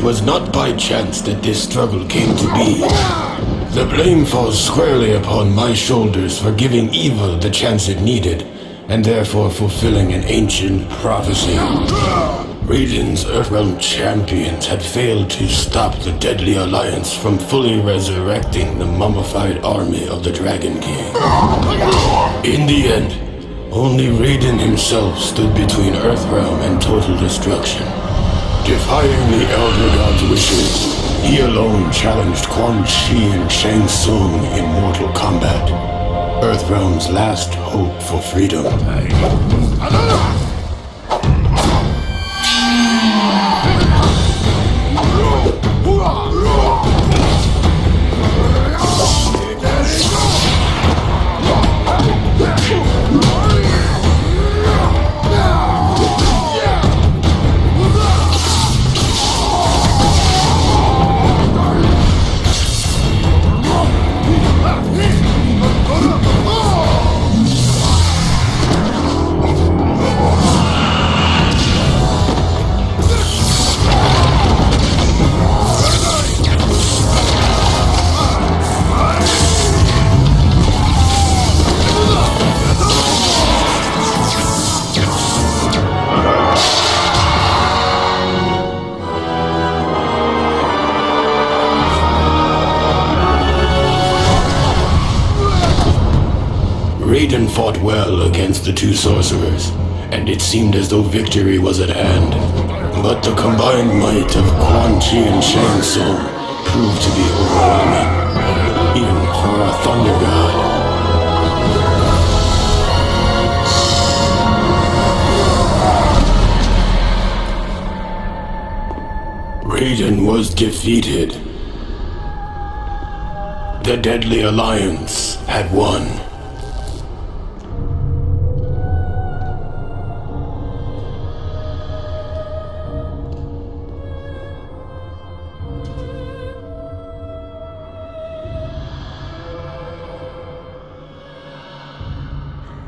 was not by chance that this struggle came to be. The blame falls squarely upon my shoulders for giving evil the chance it needed, and therefore fulfilling an ancient prophecy. Raiden's Earthrealm champions had failed to stop the Deadly Alliance from fully resurrecting the mummified army of the Dragon King. In the end, only Raiden himself stood between Earthrealm and total destruction. Defying the Elder God's wishes, he alone challenged Quan Chi and Shang Tsung in mortal combat, Earthrealm's last hope for freedom. Raiden fought well against the two sorcerers, and it seemed as though victory was at hand. But the combined might of Quan Chi and Shang Tsung proved to be overwhelming, even for a Thunder God. Raiden was defeated. The Deadly Alliance had won.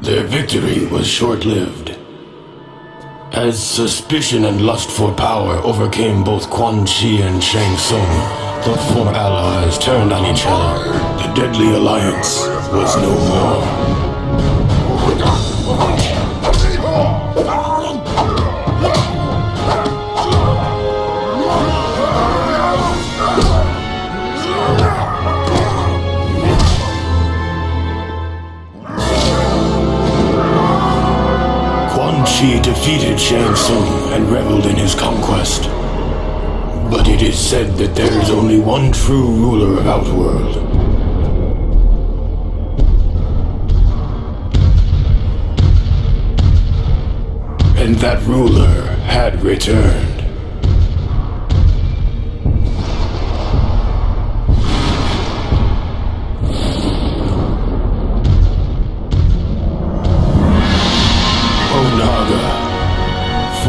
Their victory was short-lived, as suspicion and lust for power overcame both Quan Chi and Shang Tsung. The four allies turned on each other. The Deadly Alliance was no more. He defeated Shang Tsung and reveled in his conquest. But it is said that there is only one true ruler of Outworld. And that ruler had returned.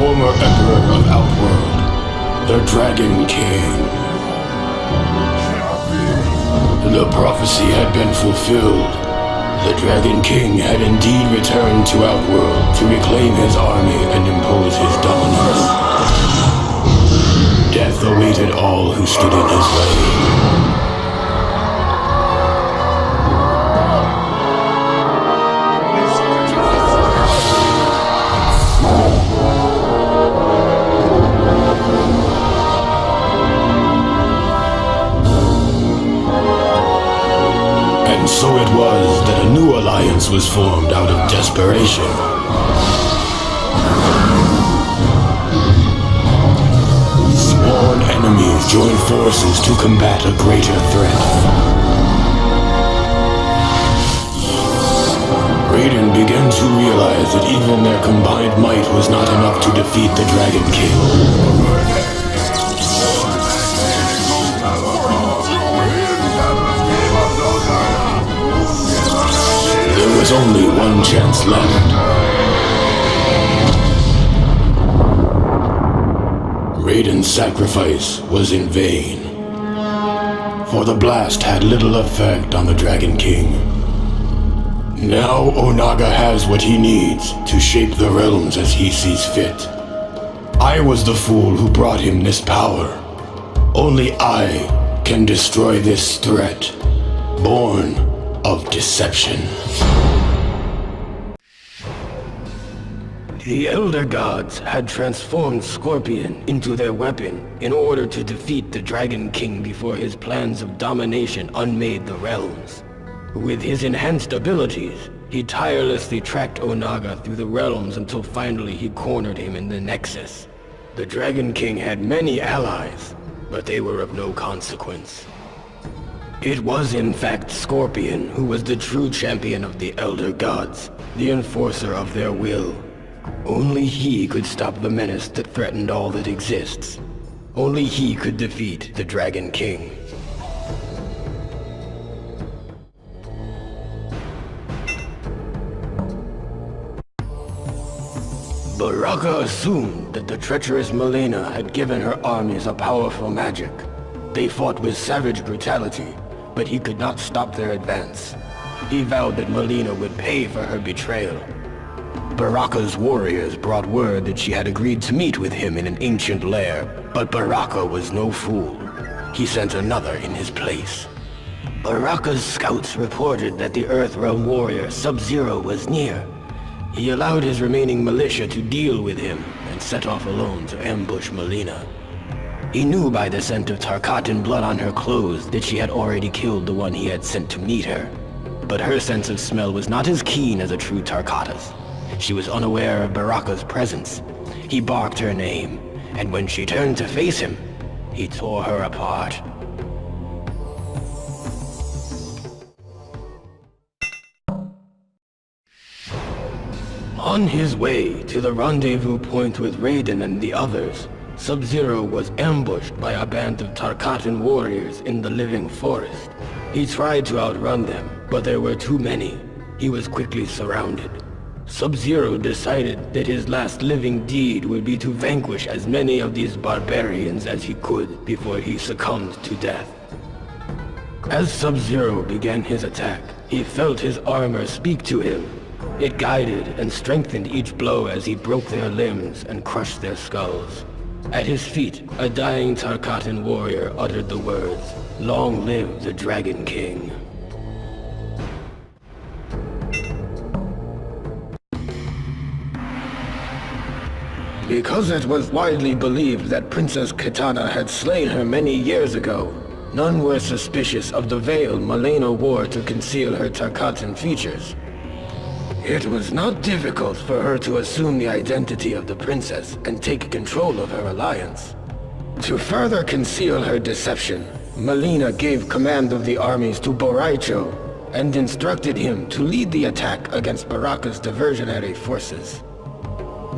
Former Emperor of Outworld, the Dragon King. The prophecy had been fulfilled. The Dragon King had indeed returned to Outworld to reclaim his army and impose his dominance. Death awaited all who stood in his way. So it was that a new alliance was formed out of desperation. Sworn enemies joined forces to combat a greater threat. Raiden began to realize that even their combined might was not enough to defeat the Dragon King. There was only one chance left. Raiden's sacrifice was in vain, for the blast had little effect on the Dragon King. Now Onaga has what he needs to shape the realms as he sees fit. I was the fool who brought him this power, Only I can destroy this threat, born of deception. The Elder Gods had transformed Scorpion into their weapon in order to defeat the Dragon King before his plans of domination unmade the realms. With his enhanced abilities, he tirelessly tracked Onaga through the realms until finally he cornered him in the Nexus. The Dragon King had many allies, but they were of no consequence. It was in fact Scorpion who was the true champion of the Elder Gods, the enforcer of their will. Only he could stop the menace that threatened all that exists. Only he could defeat the Dragon King. Baraka assumed that the treacherous Malena had given her armies a powerful magic. They fought with savage brutality, but he could not stop their advance. He vowed that Malena would pay for her betrayal. Baraka's warriors brought word that she had agreed to meet with him in an ancient lair, but Baraka was no fool. He sent another in his place. Baraka's scouts reported that the Earthrealm warrior Sub-Zero was near. He allowed his remaining militia to deal with him and set off alone to ambush Malena. He knew by the scent of Tarkatan blood on her clothes that she had already killed the one he had sent to meet her. But her sense of smell was not as keen as a true Tarkata's. She was unaware of Baraka's presence. He barked her name, and when she turned to face him, he tore her apart. On his way to the rendezvous point with Raiden and the others, Sub-Zero was ambushed by a band of Tarkatan warriors in the living forest. He tried to outrun them, but there were too many. He was quickly surrounded. Sub-Zero decided that his last living deed would be to vanquish as many of these barbarians as he could before he succumbed to death. As Sub-Zero began his attack, he felt his armor speak to him. It guided and strengthened each blow as he broke their limbs and crushed their skulls. At his feet, a dying Tarkatan warrior uttered the words, "Long live the Dragon King." Because it was widely believed that Princess Kitana had slain her many years ago, none were suspicious of the veil Malena wore to conceal her Tarkatan features. It was not difficult for her to assume the identity of the princess and take control of her alliance. To further conceal her deception, Malena gave command of the armies to Boraicho and instructed him to lead the attack against Baraka's diversionary forces.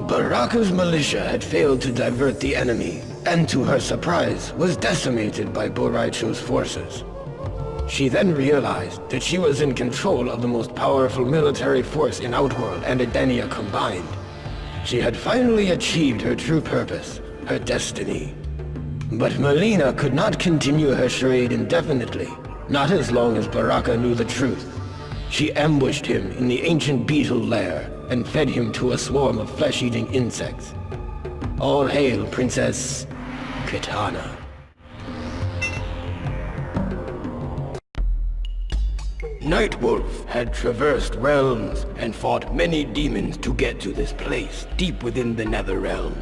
Baraka's militia had failed to divert the enemy, and to her surprise, was decimated by Boraicho's forces. She then realized that she was in control of the most powerful military force in Outworld and Edenia combined. She had finally achieved her true purpose, her destiny. But Malena could not continue her charade indefinitely, not as long as Baraka knew the truth. She ambushed him in the ancient beetle lair and fed him to a swarm of flesh-eating insects. All hail Princess Kitana. Nightwolf had traversed realms and fought many demons to get to this place, deep within the Netherrealm.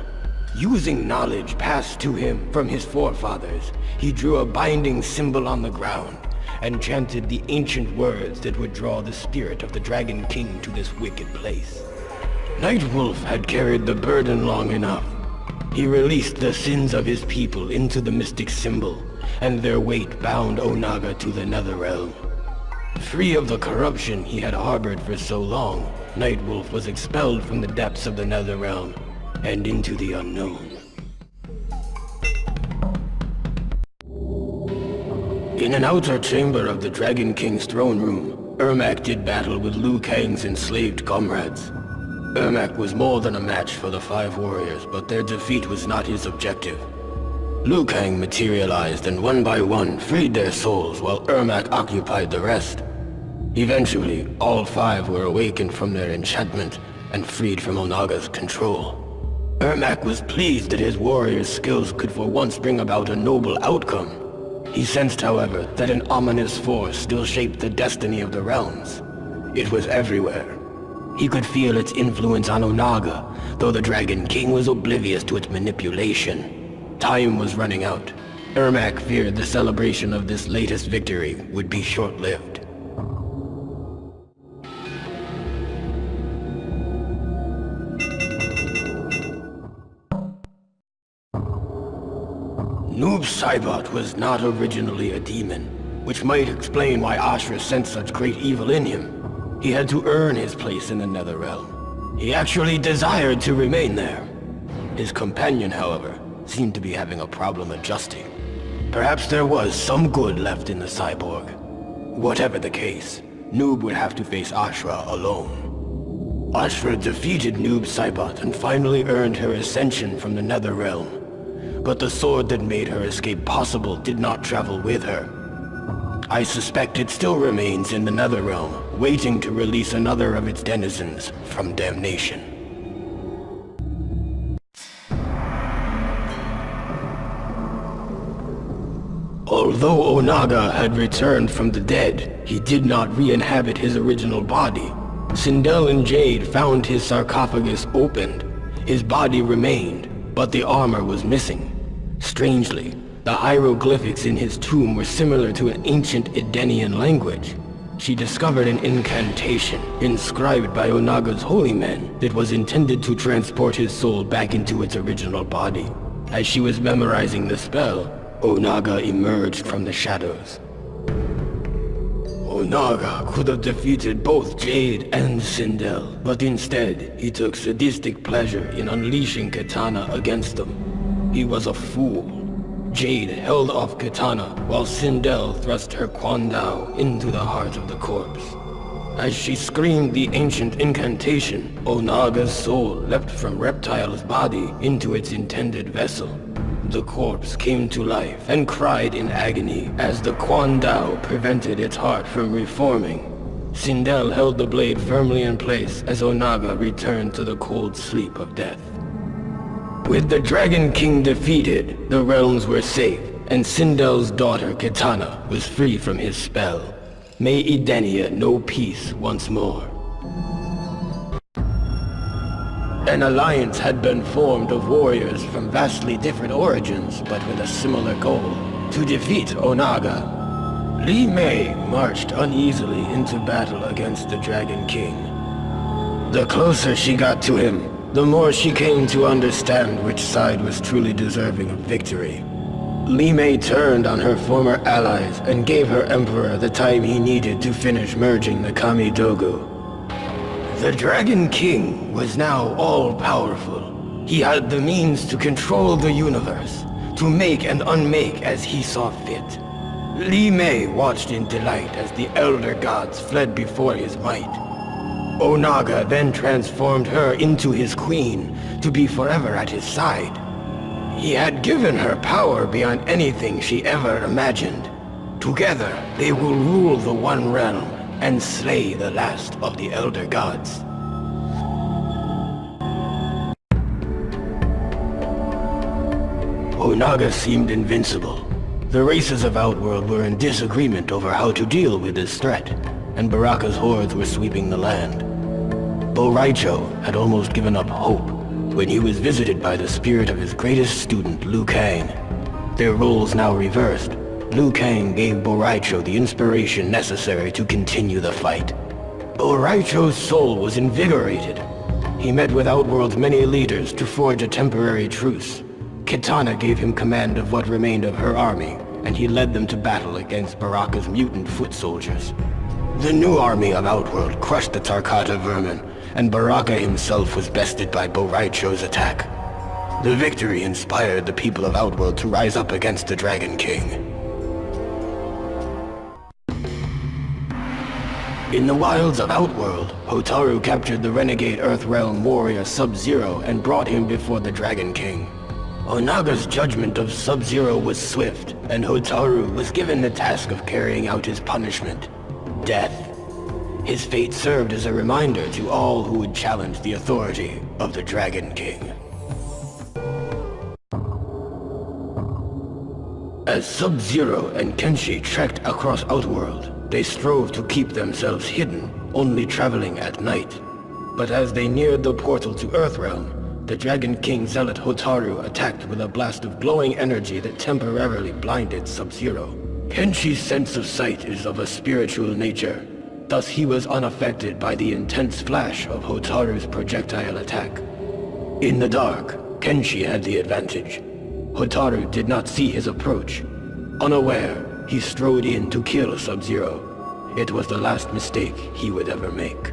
Using knowledge passed to him from his forefathers, he drew a binding symbol on the ground and chanted the ancient words that would draw the spirit of the Dragon King to this wicked place. Nightwolf had carried the burden long enough. He released the sins of his people into the mystic symbol, and their weight bound Onaga to the Netherrealm. Free of the corruption he had harbored for so long, Nightwolf was expelled from the depths of the Netherrealm and into the unknown. In an outer chamber of the Dragon King's throne room, Ermac did battle with Liu Kang's enslaved comrades. Ermac was more than a match for the 5 warriors, but their defeat was not his objective. Liu Kang materialized and one by one freed their souls while Ermac occupied the rest. Eventually, all 5 were awakened from their enchantment and freed from Onaga's control. Ermac was pleased that his warrior's skills could for once bring about a noble outcome. He sensed, however, that an ominous force still shaped the destiny of the realms. It was everywhere. He could feel its influence on Onaga, though the Dragon King was oblivious to its manipulation. Time was running out. Ermac feared the celebration of this latest victory would be short-lived. Noob Saibot was not originally a demon, which might explain why Ashra sensed such great evil in him. He had to earn his place in the Netherrealm. He actually desired to remain there. His companion, however, seemed to be having a problem adjusting. Perhaps there was some good left in the cyborg. Whatever the case, Noob would have to face Ashra alone. Ashra defeated Noob Saibot and finally earned her ascension from the Netherrealm. But the sword that made her escape possible did not travel with her. I suspect it still remains in the Netherrealm, waiting to release another of its denizens from damnation. Although Onaga had returned from the dead, he did not re-inhabit his original body. Sindel and Jade found his sarcophagus opened. His body remained, but the armor was missing. Strangely, the hieroglyphics in his tomb were similar to an ancient Edenian language. She discovered an incantation inscribed by Onaga's holy men that was intended to transport his soul back into its original body. As she was memorizing the spell, Onaga emerged from the shadows. Onaga could have defeated both Jade and Sindel, but instead he took sadistic pleasure in unleashing Katana against them. He was a fool. Jade held off Katana while Sindel thrust her Kwandao into the heart of the corpse. As she screamed the ancient incantation, Onaga's soul leapt from Reptile's body into its intended vessel. The corpse came to life and cried in agony as the Kwandao prevented its heart from reforming. Sindel held the blade firmly in place as Onaga returned to the cold sleep of death. With the Dragon King defeated, the realms were safe, and Sindel's daughter Katana was free from his spell. May Edenia know peace once more. An alliance had been formed of warriors from vastly different origins, but with a similar goal: to defeat Onaga. Li Mei marched uneasily into battle against the Dragon King. The closer she got to him, the more she came to understand which side was truly deserving of victory. Li Mei turned on her former allies and gave her emperor the time he needed to finish merging the Kamidogu. The Dragon King was now all-powerful. He had the means to control the universe, to make and unmake as he saw fit. Li Mei watched in delight as the Elder Gods fled before his might. Onaga then transformed her into his queen, to be forever at his side. He had given her power beyond anything she ever imagined. Together, they will rule the One Realm and slay the last of the Elder Gods. Onaga seemed invincible. The races of Outworld were in disagreement over how to deal with this threat, and Baraka's hordes were sweeping the land. Boraicho had almost given up hope when he was visited by the spirit of his greatest student, Liu Kang. Their roles now reversed. Liu Kang gave Boraicho the inspiration necessary to continue the fight. Boraicho's soul was invigorated. He met with Outworld's many leaders to forge a temporary truce. Kitana gave him command of what remained of her army, and he led them to battle against Baraka's mutant foot soldiers. The new army of Outworld crushed the Tarkata vermin, and Baraka himself was bested by Boraicho's attack. The victory inspired the people of Outworld to rise up against the Dragon King. In the wilds of Outworld, Hotaru captured the renegade Earthrealm warrior Sub-Zero and brought him before the Dragon King. Onaga's judgment of Sub-Zero was swift, and Hotaru was given the task of carrying out his punishment: death. His fate served as a reminder to all who would challenge the authority of the Dragon King. As Sub-Zero and Kenshi trekked across Outworld, they strove to keep themselves hidden, only traveling at night. But as they neared the portal to Earthrealm, the Dragon King Zealot Hotaru attacked with a blast of glowing energy that temporarily blinded Sub-Zero. Kenshi's sense of sight is of a spiritual nature, thus he was unaffected by the intense flash of Hotaru's projectile attack. In the dark, Kenshi had the advantage. Hotaru did not see his approach. Unaware, he strode in to kill Sub-Zero. It was the last mistake he would ever make.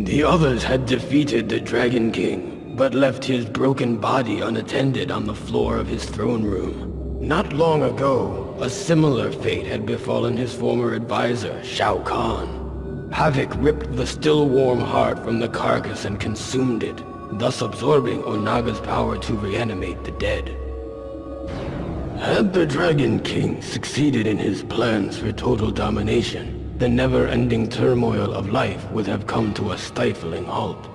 The others had defeated the Dragon King, but left his broken body unattended on the floor of his throne room. Not long ago, a similar fate had befallen his former advisor, Shao Kahn. Havoc ripped the still warm heart from the carcass and consumed it, thus absorbing Onaga's power to reanimate the dead. Had the Dragon King succeeded in his plans for total domination, the never-ending turmoil of life would have come to a stifling halt.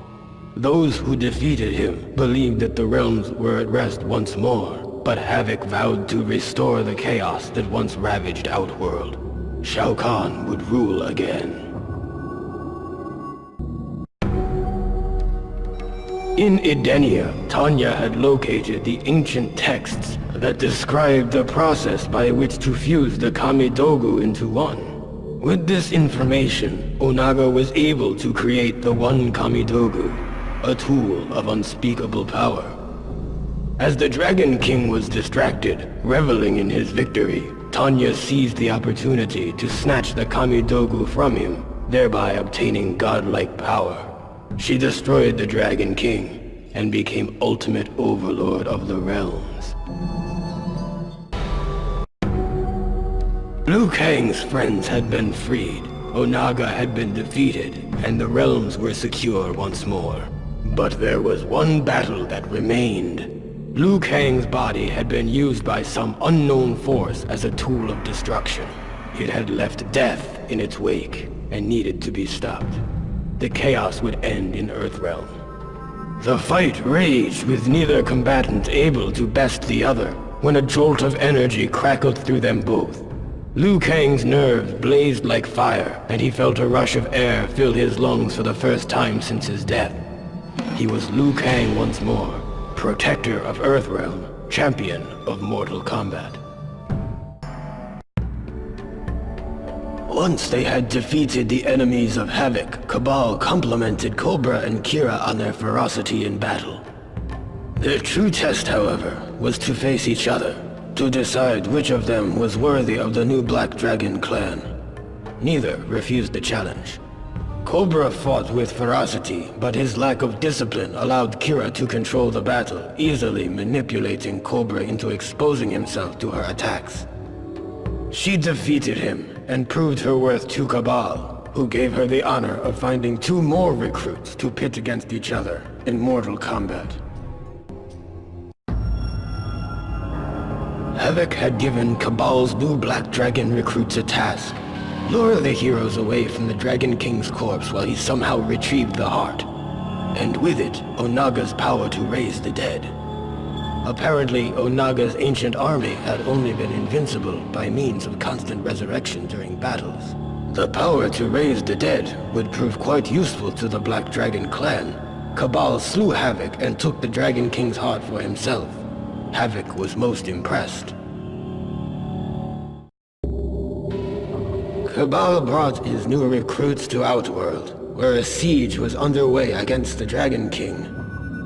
Those who defeated him believed that the realms were at rest once more, but Havoc vowed to restore the chaos that once ravaged Outworld. Shao Kahn would rule again. In Edenia, Tanya had located the ancient texts that described the process by which to fuse the Kamidogu into one. With this information, Onaga was able to create the One Kamidogu, a tool of unspeakable power. As the Dragon King was distracted, reveling in his victory, Tanya seized the opportunity to snatch the Kamidogu from him, thereby obtaining godlike power. She destroyed the Dragon King, and became ultimate overlord of the realms. Liu Kang's friends had been freed, Onaga had been defeated, and the realms were secure once more. But there was one battle that remained. Liu Kang's body had been used by some unknown force as a tool of destruction. It had left death in its wake, and needed to be stopped. The chaos would end in Earthrealm. The fight raged with neither combatant able to best the other, when a jolt of energy crackled through them both. Liu Kang's nerves blazed like fire, and he felt a rush of air fill his lungs for the first time since his death. He was Liu Kang once more, protector of Earthrealm, champion of Mortal Kombat. Once they had defeated the enemies of Havoc, Cabal complimented Cobra and Kira on their ferocity in battle. Their true test, however, was to face each other, to decide which of them was worthy of the new Black Dragon clan. Neither refused the challenge. Cobra fought with ferocity, but his lack of discipline allowed Kira to control the battle, easily manipulating Cobra into exposing himself to her attacks. She defeated him, and proved her worth to Cabal, who gave her the honor of finding 2 more recruits to pit against each other in Mortal Kombat. Havoc had given Cabal's new Black Dragon recruits a task: lure the heroes away from the Dragon King's corpse while he somehow retrieved the heart, and with it, Onaga's power to raise the dead. Apparently, Onaga's ancient army had only been invincible by means of constant resurrection during battles. The power to raise the dead would prove quite useful to the Black Dragon clan. Cabal slew Havoc and took the Dragon King's heart for himself. Havoc was most impressed. Cabal brought his new recruits to Outworld, where a siege was underway against the Dragon King.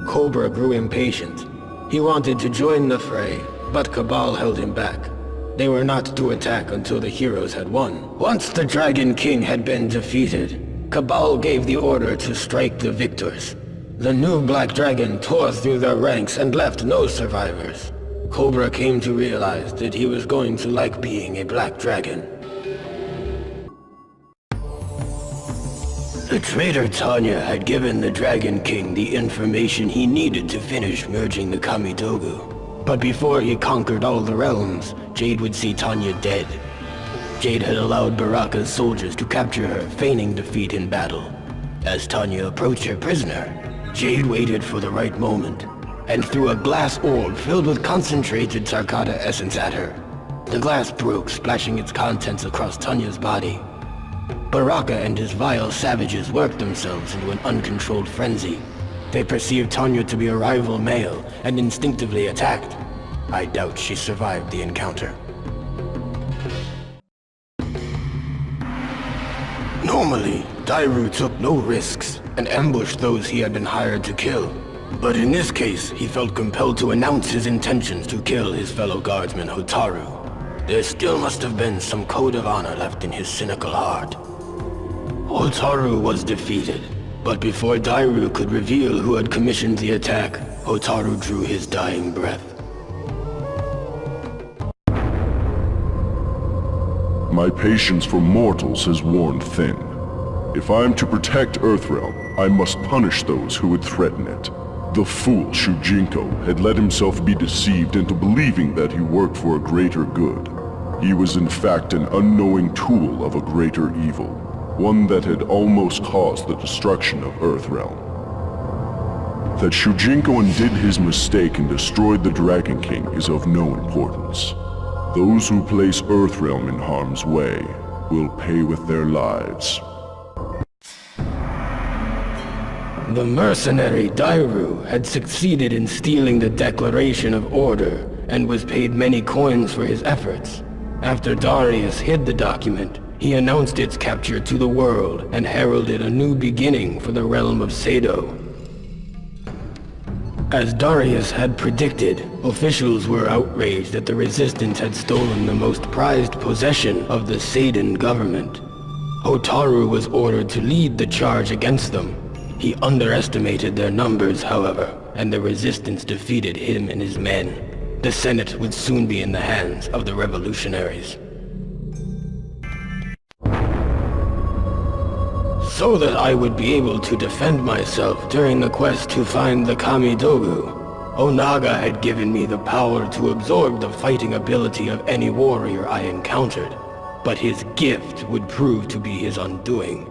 Cobra grew impatient. He wanted to join the fray, but Cabal held him back. They were not to attack until the heroes had won. Once the Dragon King had been defeated, Cabal gave the order to strike the victors. The new Black Dragon tore through their ranks and left no survivors. Cobra came to realize that he was going to like being a Black Dragon. The traitor Tanya had given the Dragon King the information he needed to finish merging the Kamidogu. But before he conquered all the realms, Jade would see Tanya dead. Jade had allowed Baraka's soldiers to capture her, feigning defeat in battle. As Tanya approached her prisoner, Jade waited for the right moment, and threw a glass orb filled with concentrated Tarkata essence at her. The glass broke, splashing its contents across Tanya's body. Baraka and his vile savages worked themselves into an uncontrolled frenzy. They perceived Tanya to be a rival male and instinctively attacked. I doubt she survived the encounter. Normally, Dairu took no risks and ambushed those he had been hired to kill. But in this case, he felt compelled to announce his intentions to kill his fellow guardsman Hotaru. There still must have been some code of honor left in his cynical heart. Hotaru was defeated, but before Dairu could reveal who had commissioned the attack, Hotaru drew his dying breath. My patience for mortals has worn thin. If I am to protect Earthrealm, I must punish those who would threaten it. The fool Shujinko had let himself be deceived into believing that he worked for a greater good. He was in fact an unknowing tool of a greater evil, one that had almost caused the destruction of Earthrealm. That Shujinko undid his mistake and destroyed the Dragon King is of no importance. Those who place Earthrealm in harm's way will pay with their lives. The mercenary Dairu had succeeded in stealing the Declaration of Order and was paid many coins for his efforts. After Darius hid the document, he announced its capture to the world and heralded a new beginning for the realm of Sado. As Darius had predicted, officials were outraged that the Resistance had stolen the most prized possession of the Seidan government. Hotaru was ordered to lead the charge against them. He underestimated their numbers, however, and the Resistance defeated him and his men. The Senate would soon be in the hands of the revolutionaries. So that I would be able to defend myself during the quest to find the Kamidogu, Onaga had given me the power to absorb the fighting ability of any warrior I encountered, but his gift would prove to be his undoing.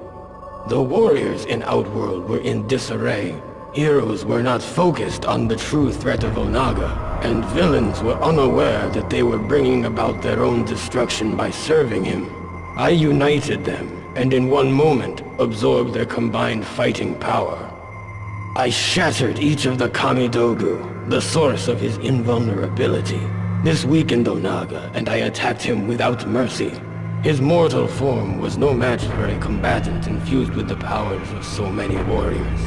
The warriors in Outworld were in disarray. Heroes were not focused on the true threat of Onaga, and villains were unaware that they were bringing about their own destruction by serving him. I united them, and in one moment absorbed their combined fighting power. I shattered each of the Kamidogu, the source of his invulnerability. This weakened Onaga, and I attacked him without mercy. His mortal form was no match for a combatant infused with the powers of so many warriors.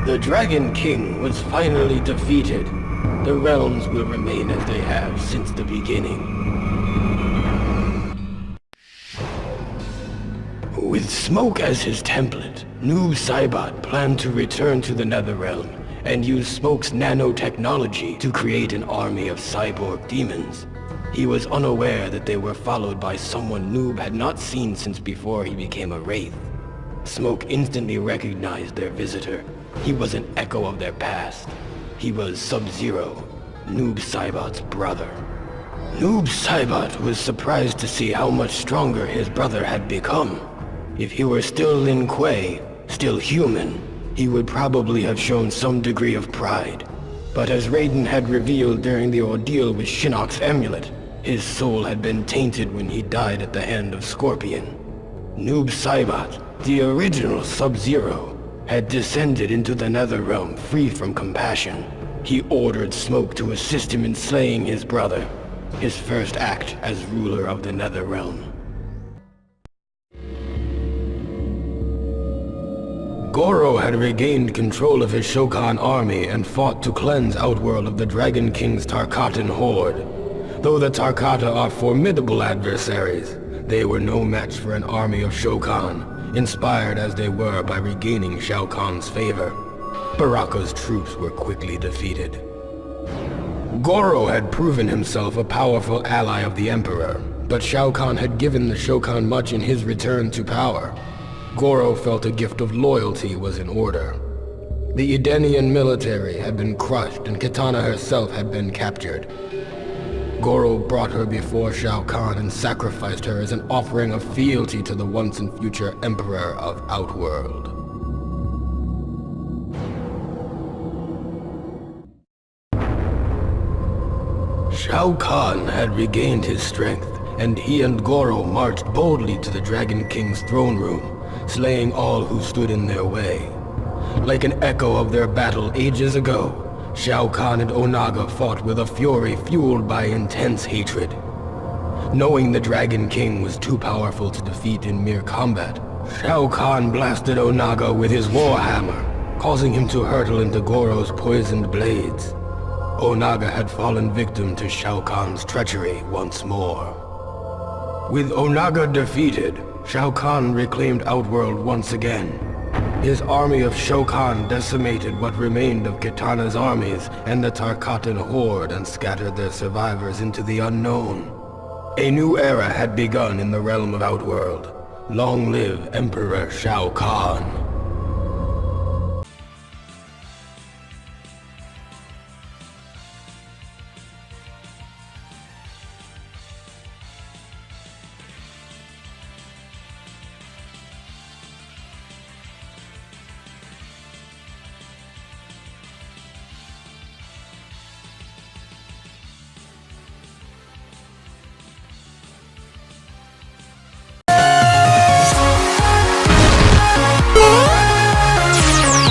The Dragon King was finally defeated. The realms will remain as they have since the beginning. With Smoke as his template, Noob Saibot planned to return to the Netherrealm and use Smoke's nanotechnology to create an army of cyborg demons. He was unaware that they were followed by someone Noob had not seen since before he became a Wraith. Smoke instantly recognized their visitor. He was an echo of their past. He was Sub-Zero, Noob Saibot's brother. Noob Saibot was surprised to see how much stronger his brother had become. If he were still Lin Kuei, still human, he would probably have shown some degree of pride. But as Raiden had revealed during the ordeal with Shinnok's amulet, his soul had been tainted when he died at the hand of Scorpion. Noob Saibot, the original Sub-Zero, had descended into the Netherrealm free from compassion. He ordered Smoke to assist him in slaying his brother, his first act as ruler of the Netherrealm. Goro had regained control of his Shokan army and fought to cleanse Outworld of the Dragon King's Tarkatan horde. Though the Tarkata are formidable adversaries, they were no match for an army of Shokan, inspired as they were by regaining Shao Kahn's favor. Baraka's troops were quickly defeated. Goro had proven himself a powerful ally of the Emperor, but Shao Kahn had given the Shokan much in his return to power. Goro felt a gift of loyalty was in order. The Edenian military had been crushed and Kitana herself had been captured. Goro brought her before Shao Kahn and sacrificed her as an offering of fealty to the once and future Emperor of Outworld. Shao Kahn had regained his strength, and he and Goro marched boldly to the Dragon King's throne room, slaying all who stood in their way. Like an echo of their battle ages ago, Shao Kahn and Onaga fought with a fury fueled by intense hatred. Knowing the Dragon King was too powerful to defeat in mere combat, Shao Kahn blasted Onaga with his warhammer, causing him to hurtle into Goro's poisoned blades. Onaga had fallen victim to Shao Kahn's treachery once more. With Onaga defeated, Shao Kahn reclaimed Outworld once again. His army of Shokan decimated what remained of Kitana's armies and the Tarkatan horde and scattered their survivors into the unknown. A new era had begun in the realm of Outworld. Long live Emperor Shao Kahn.